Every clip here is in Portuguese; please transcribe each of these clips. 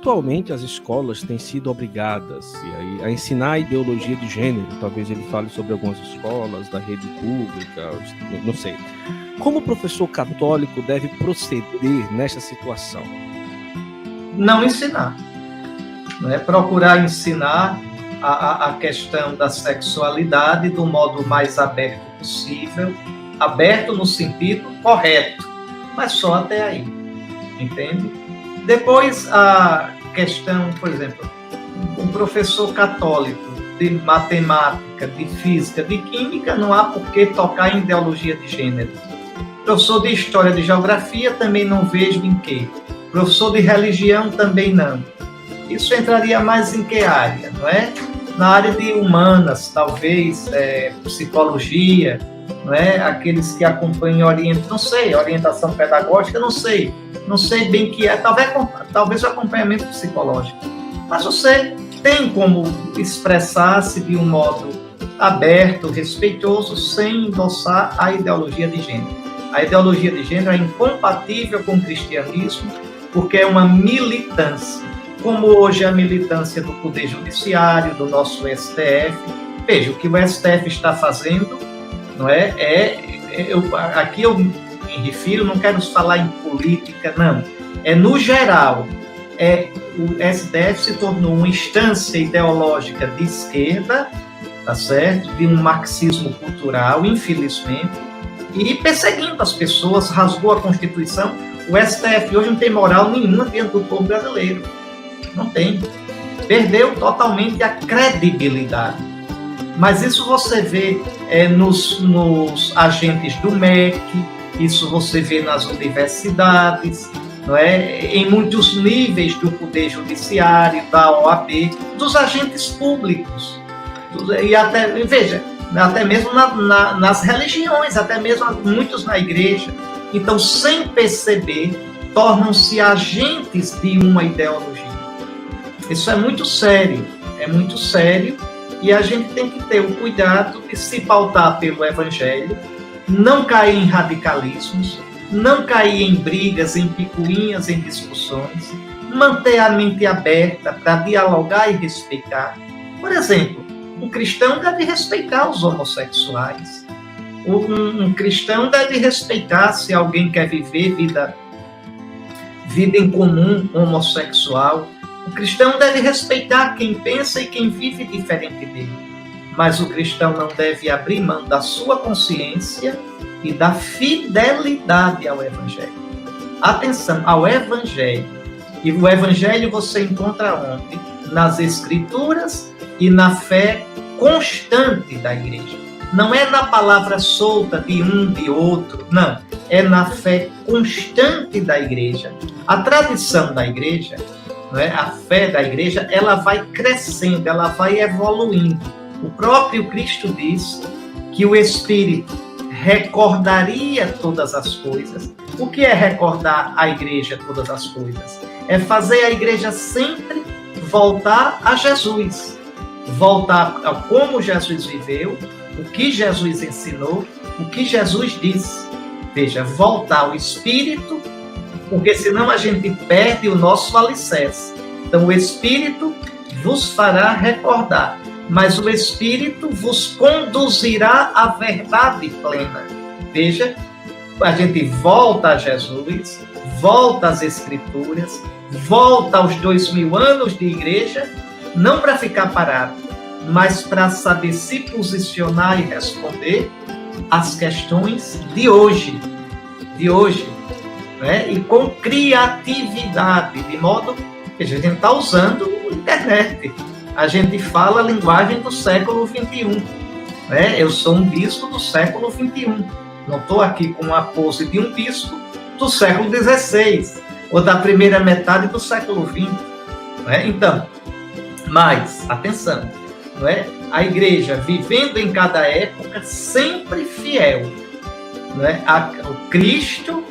atualmente as escolas têm sido obrigadas a ensinar a ideologia de gênero. Talvez ele fale sobre algumas escolas da rede pública, não sei. Como o professor católico deve proceder nesta situação? Não ensinar. Não é procurar ensinar a questão da sexualidade do modo mais aberto possível, aberto no sentido correto, mas só até aí, entende? Depois a questão, por exemplo, um professor católico de matemática, de física, de química, não há por que tocar em ideologia de gênero. Professor de história, de geografia, também não vejo em que. Professor de religião, também não. Isso entraria mais em que área, não é? Na área de humanas, talvez, psicologia, não é? Aqueles que acompanham não sei, orientação pedagógica, não sei bem que é, talvez o acompanhamento psicológico. Mas você tem como expressar-se de um modo aberto, respeitoso, sem endossar a ideologia de gênero. A ideologia de gênero é incompatível com o cristianismo, porque é uma militância. Como hoje a militância do Poder Judiciário, do nosso STF. Veja, o que o STF está fazendo, não é? Aqui eu me refiro, não quero falar em política, não. No geral, o STF se tornou uma instância ideológica de esquerda, tá certo? De um marxismo cultural, infelizmente, e perseguindo as pessoas, rasgou a Constituição. O STF hoje não tem moral nenhuma diante do povo brasileiro. Não tem. Perdeu totalmente a credibilidade. Mas isso você vê nos agentes do MEC, isso você vê nas universidades, não é? Em muitos níveis do Poder Judiciário, da OAB, dos agentes públicos. E até, veja, até mesmo nas religiões, até mesmo muitos na igreja. Então, sem perceber, tornam-se agentes de uma ideologia. Isso é muito sério, e a gente tem que ter o cuidado de se pautar pelo Evangelho, não cair em radicalismos, não cair em brigas, em picuinhas, em discussões, manter a mente aberta para dialogar e respeitar. Por exemplo, um cristão deve respeitar os homossexuais, um cristão deve respeitar se alguém quer viver vida em comum homossexual. O cristão deve respeitar quem pensa e quem vive diferente dele. Mas o cristão não deve abrir mão da sua consciência e da fidelidade ao Evangelho. Atenção, ao Evangelho. E o Evangelho você encontra onde? Nas Escrituras e na fé constante da igreja. Não é na palavra solta de um, de outro, não. É na fé constante da igreja. A tradição da igreja, a fé da igreja, ela vai crescendo, ela vai evoluindo. O próprio Cristo disse que o Espírito recordaria todas as coisas. O que é recordar a igreja todas as coisas? É fazer a igreja sempre voltar a Jesus, voltar a como Jesus viveu, o que Jesus ensinou, o que Jesus disse. Veja, voltar ao Espírito, porque senão a gente perde o nosso alicerce. Então, o Espírito vos fará recordar, mas o Espírito vos conduzirá à verdade plena. Veja, a gente volta a Jesus, volta às Escrituras, volta aos 2000 anos de igreja, não para ficar parado, mas para saber se posicionar e responder às questões de hoje, né? E com criatividade, de modo que a gente está usando a internet. A gente fala a linguagem do século XXI. Né? Eu sou um bispo do século XXI. Não estou aqui com a pose de um bispo do século XVI, ou da primeira metade do século XX. Né? Então, mas, atenção, não é? A igreja vivendo em cada época, sempre fiel, não é? Ao Cristo,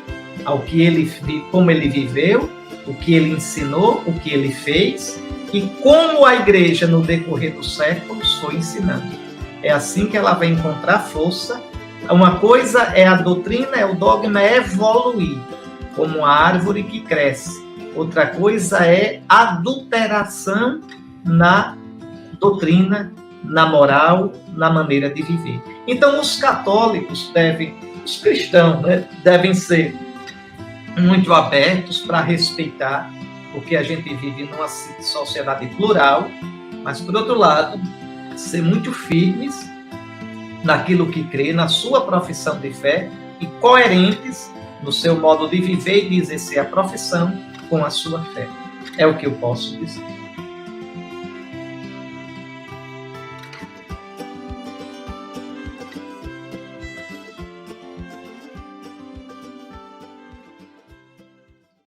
ao que ele, como ele viveu, o que ele ensinou, o que ele fez, e como a igreja, no decorrer dos séculos, foi ensinando. É assim que ela vai encontrar força. Uma coisa é a doutrina, é o dogma, é evoluir, como uma árvore que cresce. outra coisa é adulteração na doutrina, na moral, na maneira de viver. Então, os católicos os cristãos, né, devem ser muito abertos para respeitar, porque a gente vive numa sociedade plural, mas, por outro lado, ser muito firmes naquilo que crê, na sua profissão de fé, e coerentes no seu modo de viver e de exercer a profissão com a sua fé. É o que eu posso dizer.